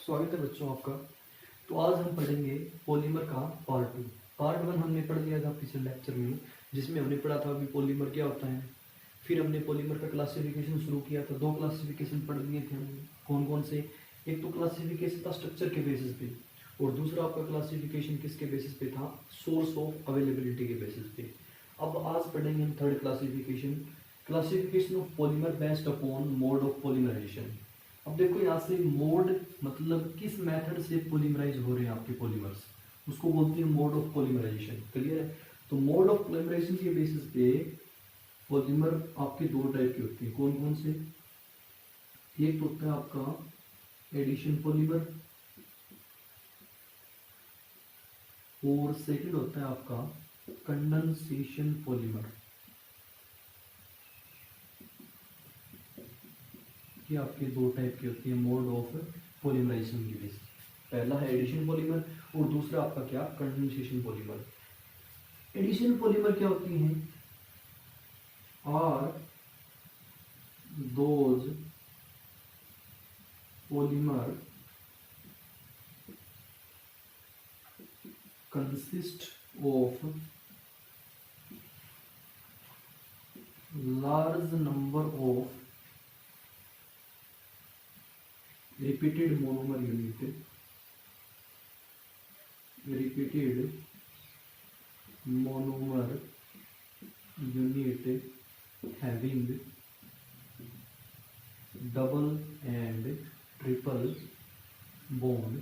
स्वागत है बच्चों आपका। तो आज हम पढ़ेंगे पॉलीमर का पार्ट 2। पार्ट 1 हमने पढ़ लिया था पिछले लेक्चर में, जिसमें हमने पढ़ा था अभी पॉलीमर क्या होता है। फिर हमने पॉलीमर का क्लासिफिकेशन शुरू किया था। 2 क्लासिफिकेशन पढ़ लिए थे हमने। कौन कौन से? एक तो क्लासिफिकेशन था स्ट्रक्चर के बेसिस पे, और दूसरा आपका क्लासिफिकेशन किसके बेसिस पे था? सोर्स ऑफ अवेलेबिलिटी के बेसिस पे। अब आज पढ़ेंगे हम third classification, classification of polymer based upon mode of polymerization. अब देखो यहाँ से मोड मतलब किस मेथड से पॉलीमराइज हो रहे हैं आपके पॉलीमर्स, उसको बोलते हैं मोड ऑफ पॉलीमराइजेशन। क्लियर है? तो मोड ऑफ पॉलीमराइजेशन के बेसिस पे पॉलीमर आपके 2 टाइप के होते हैं। कौन कौन से? एक तो होता है आपका एडिशन पॉलीमर, और सेकंड होता है आपका कंडेंसेशन पॉलीमर। ये आपके 2 टाइप की होती है मोड ऑफ पॉलीमराइजेशन की बेसिस। पहला है एडिशन पॉलीमर और दूसरा आपका क्या? Condensation polymer. एडिशन पॉलीमर क्या होती हैं? Are those polymer consist of large number of repeated monomer unit having double and triple bond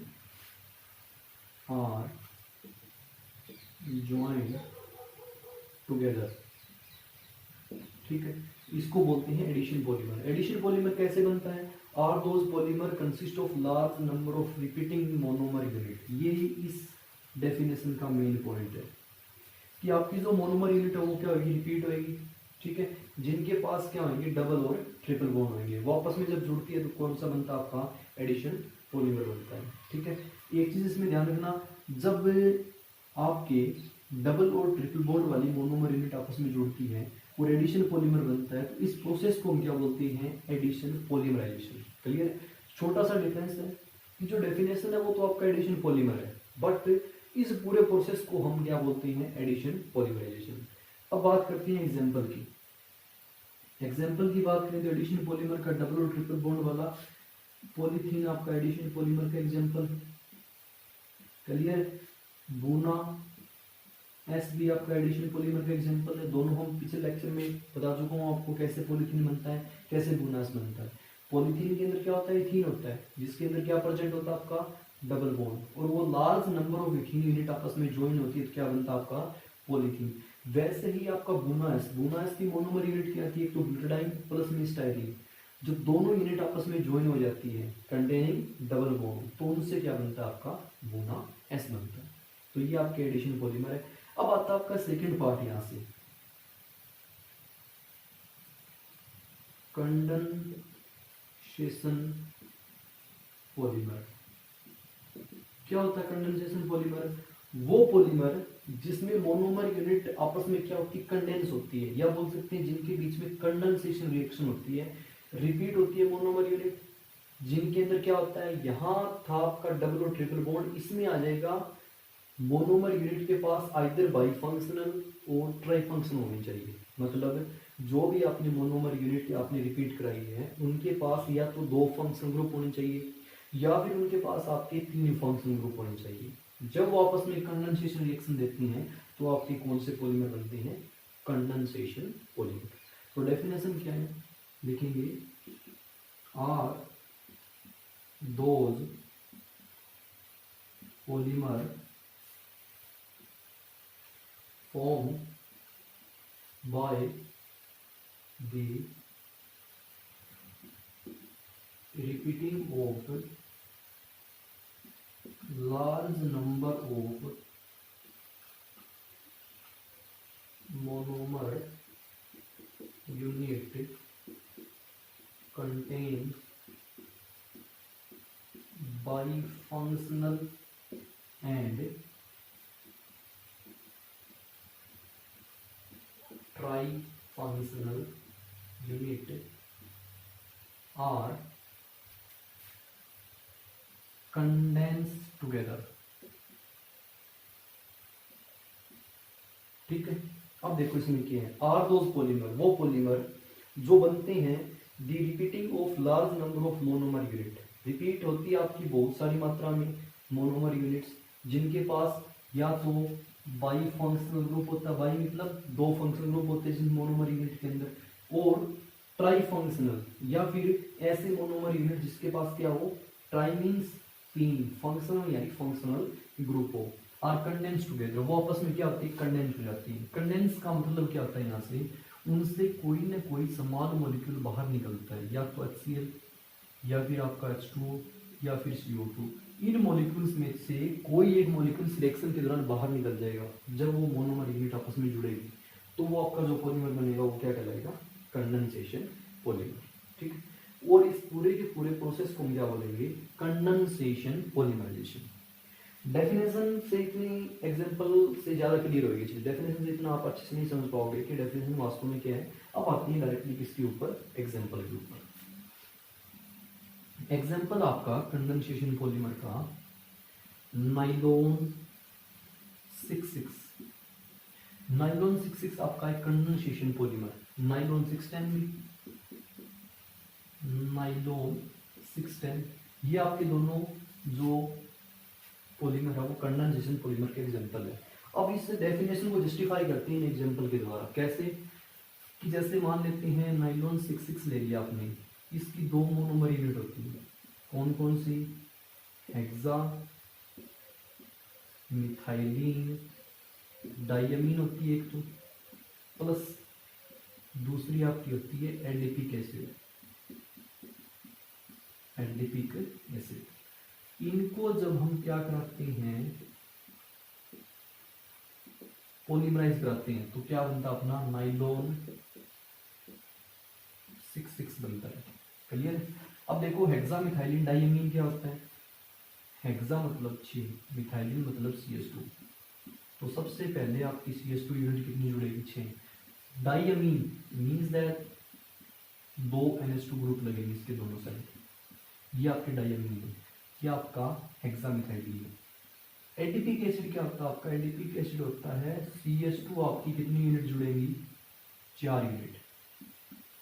are joined together। ठीक है, इसको बोलते हैं एडिशन पॉलीमर। एडिशन पॉलीमर कैसे बनता है? Are those polymer consist of large number of repeating monomer unit. ये इस डेफिनेशन का मेन पॉइंट है कि आपकी जो मोनोमर यूनिट है वो क्या होगी? रिपीट होगी। ठीक है, जिनके पास क्या होंगे? डबल और ट्रिपल बॉन्ड होंगे। वो आपस में जब जुड़ती है तो कौन सा बनता है? आपका एडिशन पॉलीमर बनता है। ठीक है, एक चीज इसमें ध्यान रखना, जब आपके डबल और ट्रिपल बॉन्ड वाली मोनोमर यूनिट आपस में जुड़ती है और एडिशन पॉलीमर बनता है, तो इस प्रोसेस को हम क्या बोलते हैं? Addition polymerization. क्लियर? छोटा सा डिफरेंस है कि जो डेफिनेशन है वो तो आपका एडिशन पॉलीमर है, बट इस पूरे प्रोसेस को हम क्या बोलते हैं? Addition polymerization. अब बात करते हैं एग्जाम्पल की। एग्जाम्पल की बात करें तो एडिशन पॉलीमर का डबल और ट्रिपल बॉन्ड वाला पॉलीथीन आपका एडिशन पॉलीमर का एग्जाम्पल। क्लियर? बूना एस भी आपका एडिशन पॉलीमर का एग्जांपल है। दोनों हम पिछले लेक्चर में बता चुका हूँ आपको कैसे पॉलीथीन बनता है, कैसे बुनास बनता है। पॉलीथीन के अंदर क्या होता है? इथीन होता है, जिसके अंदर क्या प्रेजेंट होता है? आपका डबल बॉन्ड, और वो large number of ethene unit आपस में ज्वाइन होती है तो क्या बनता है? आपका पॉलीथीन। वैसे ही आपका बुनास की मोनोमर यूनिट क्या आती है? एक तो ब्यूटाडाइन प्लस में स्टाइरीन। जब दोनों यूनिट आपस में ज्वाइन हो जाती है कंटेनिंग डबल बॉन्ड, तो उनसे क्या बनता है? आपका बुना एस बनता है। तो ये आपके एडिशन पॉलीमर है। अब आता है आपका सेकंड पार्ट, यहां से कंडेंसेशन पॉलीमर। क्या होता है कंडेंसेशन पॉलीमर? वो पॉलीमर जिसमें मोनोमर यूनिट आपस में क्या होती है? कंडेंस होती है, या बोल सकते हैं जिनके बीच में कंडेंसेशन रिएक्शन होती है, रिपीट होती है मोनोमर यूनिट, जिनके अंदर क्या होता है? यहां था आपका डबल और ट्रिपल बॉन्ड, इसमें आ जाएगा मोनोमर यूनिट के पास आइदर बाई फंक्शनल और ट्राई फंक्शन होनी चाहिए। मतलब जो भी आपने मोनोमर यूनिट आपने रिपीट कराई है उनके पास या तो 2 फंक्शनल ग्रुप होने चाहिए, या फिर उनके पास आपके 3 फंक्शनल ग्रुप होने चाहिए। जब वो आपस में कंडेंसेशन रिएक्शन देती हैं तो आपके कौन से पॉलीमर बनते हैं? Condensation polymer. तो डेफिनेशन क्या है लिखेंगे? Are those polymer formed by the repeating of large number of monomer unit contained bifunctional and trifunctional unit are condense together. ठीक है, अब देखो इसमें क्या है, आर दोज पॉलीमर, वो पॉलीमर जो बनते हैं the repeating of large number of monomer unit, repeat होती है आपकी बहुत सारी मात्रा में मोनोमर यूनिट्स, जिनके पास या तो बाई फंक्शनल ग्रुप होता है, बाई मतलब दो फंक्शनल ग्रुप होते हैं जिस मोनोमर यूनिट के अंदर, और ट्राई फंक्शनल या फिर ऐसे मोनोमर यूनिट जिसके पास क्या हो, ट्राई मीन्स तीन, फंक्शनल यानी फंक्शनल ग्रुप हो, आर कंडेंस टुगेदर, वो आपस में क्या होती है, कंडेंस हो जाती है। कंडेंस का मतलब क्या होता है, यहाँ से उनसे कोई ना कोई समान मॉलिक्यूल बाहर निकलता है, या तो HCl या फिर आपका H2O या फिर CO2, इन मॉलिक्यूल्स में से कोई एक मॉलिक्यूल सिलेक्शन के दौरान बाहर निकल जाएगा। जब वो मोनोमर यूनिट आपस में जुड़ेगी तो वो आपका जो पॉलीमर बनेगा वो क्या कहलाएगा, कंडेंसेशन पॉलीमर। ठीक है, और इस पूरे के पूरे प्रोसेस को हम क्या बोलेंगे, कंडेंसेशन पॉलीमराइजेशन। डेफिनेशन से इतनी एग्जांपल से ज़्यादा क्लियर होगी चीज़, डेफिनेशन से इतना आप अच्छे से नहीं समझ पाओगे कि डेफिनेशन वास्तव में क्या है। अब आती है डायरेक्टली किसके ऊपर, एग्जांपल के ऊपर। एग्जांपल आपका कंडेंसेशन पॉलीमर का नाइलॉन 66, नाइलॉन 66 आपका एक कंडेंसेशन पॉलीमर, नाइलॉन 610 भी, नाइलॉन 610, ये आपके दोनों जो पॉलीमर है वो कंडेंसेशन पॉलीमर के एग्जांपल है। अब इस डेफिनेशन को जस्टिफाई करते हैं एग्जांपल के द्वारा, कैसे कि जैसे मान लेते हैं नाइलॉन 66 ले लिया आपने, इसकी दो मोनोमर यूनिट होती है, कौन कौन सी, हेक्सा मिथाइलिन डायमीन होती है एक तो, प्लस दूसरी आपकी होती है एडिपिक एसिड, एडिपिक एसिड। इनको जब हम क्या कराते हैं, पॉलीमराइज कराते हैं, तो क्या बनता है अपना नाइलॉन 66 बनता है। क्लियर। अब देखो हेक्सा मिथाइलिन डायमीन क्या होता है, हेक्सा मतलब 6, मिथाइलिन मतलब CH2, तो सबसे पहले आपकी CH2 यूनिट कितनी जुड़ेगी, 6। Diamine means that 2 NH2 group लगेंगे इसके दोनों साइड, ये आपके डायमीन है, ये आपका हेक्सामिथाइलिन है। एडिपिक एसिड क्या होता है आपका, एडिपिक एसिड होता है CH2 आपकी कितनी यूनिट जुड़ेगी, 4 यूनिट,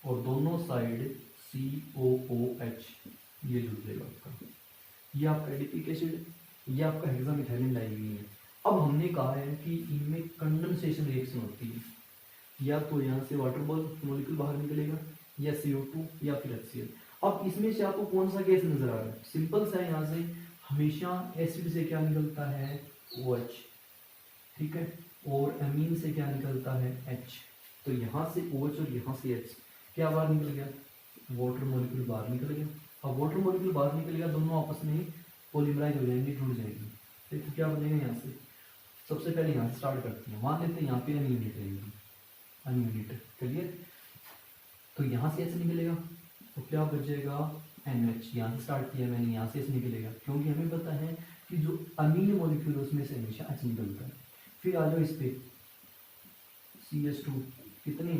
और दोनों साइड COOH ये जुड़ जाएगा आपका, ये आपका एडिपिक एसिड, ये आपका हेक्सामिथाइलिन डायमीन है। अब हमने कहा है कि इनमें कंडेंसेशन रिएक्शन होती है, या तो यहाँ से वाटर मॉलिक्यूल बाहर निकलेगा, या CO2 या फिर HCl। अब इसमें से आपको कौन सा गैस नजर आ रहा है, सिंपल सा है, यहाँ से हमेशा एसिड से क्या निकलता है, OH, ठीक है, और अमीन से क्या निकलता है, H, तो यहाँ से OH और यहाँ से H क्या बाहर निकल गया, वाटर मॉलिक्यूल बाहर निकल गया। अब वाटर मॉलिक्यूल बाहर निकल गया, दोनों आपस में पॉलीमराइज हो जाएंगे, जुड़ जाएंगे, तो क्या बनेगा, यहाँ से सबसे पहले यहाँ से स्टार्ट करते हैं, मान लेते हैं यहाँ पे अनयूनिट रहेगी, अनयूनिट, क्लियर। तो यहाँ से H निकलेगा, तो क्या बचेगा, NH, यहाँ से स्टार्ट किया मैंने, यहाँ से H निकलेगा, क्योंकि हमें पता है कि जो अमीन मॉलिक्यूल उसमें से हमेशा H निकलता है। फिर आ जाओ इस पे CH2 कितने,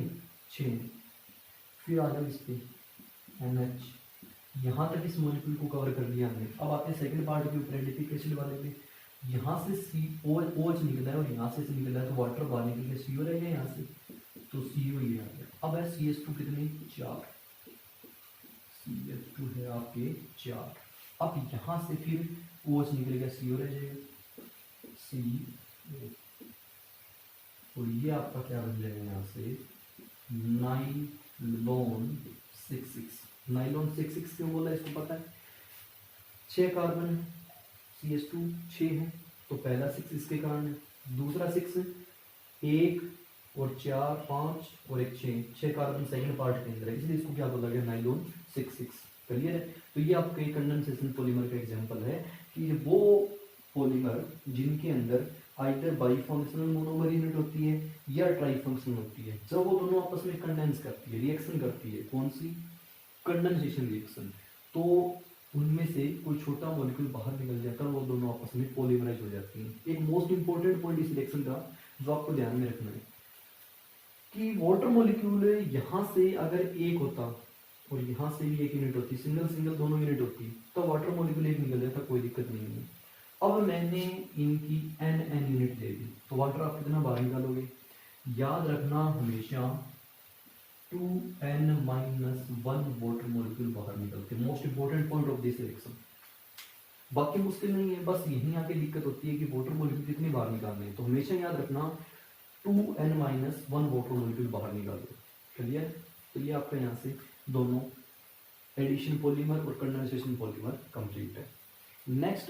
6, फिर आ जाओ इस पे NH, यहाँ तक इस मॉलिक्यूल को कवर कर लिया हमने। अब आते हैं सेकंड पार्ट के ऊपर, एडिपिक एसिड वाले पे, यहाँ से OH निकला है और यहाँ से निकला है, तो वाटर बाहर निकल के CO रह गया यहाँ से, तो CO ये आ गया। अब है CH2 कितने, 4, CH2 है आपके 4। अब यहाँ से फिर OH निकल गया, CO रह जाएगा, CO, और ये आपका क्या बन जाएगा यहाँ से, नाइलॉन 66। नाइलॉन 66 क्यों बोला, इसको पता है, 6 कार्बन है, CH2 6 है, तो पहला 6 इसके कारण है, दूसरा 6 1 और 4 5 और एक 6 कार्बन सेकंड पार्ट के अंदर है, इसलिए इसको क्या बोला गया, नाइलॉन 66। क्लियर है। तो ये आपके कंडेंसेशन पॉलीमर का एग्जांपल है कि वो पॉलीमर जिनके अंदर आइदर बाईफंक्शनल मोनोमर यूनिट होती है या ट्राईफंक्शनल होती है, जब वो दोनों आपस में कंडेंस करती है, रिएक्शन करती है, कौन सी, कंडेंसेशन रिएक्शन, तो उनमें से कोई छोटा मॉलिक्यूल बाहर निकल जाता है, वो दोनों आपस में पॉलीमराइज हो जाती हैं। एक मोस्ट इंपॉर्टेंट पॉइंट इस रिएक्शन का जो आपको ध्यान में रखना है कि वाटर मॉलिक्यूल यहाँ से अगर एक होता और यहाँ से भी 1 यूनिट होती है, सिंगल सिंगल दोनों यूनिट होती है, तो वाटर मॉलिक्यूल एक निकल जाता, कोई दिक्कत नहीं है। अब मैंने इनकी n यूनिट ले ली, तो वाटर आप कितना बाहर निकालोगे, याद रखना हमेशा 2n माइनस 1 वाटर मॉलिक्यूल बाहर निकलते, most important point of this reaction. बाकी मुश्किल नहीं है, बस यहीं आके दिक्कत होती है कि वाटर मॉलिक्यूल कितने बाहर निकालने हैं, तो हमेशा याद रखना 2n माइनस 1 वाटर मॉलिक्यूल बाहर निकालो। क्लियर? तो ये आपका यहाँ से दोनों एडिशन पॉलीमर और कंडेंसेशन पॉलीमर कंप्लीट है। नेक्स्ट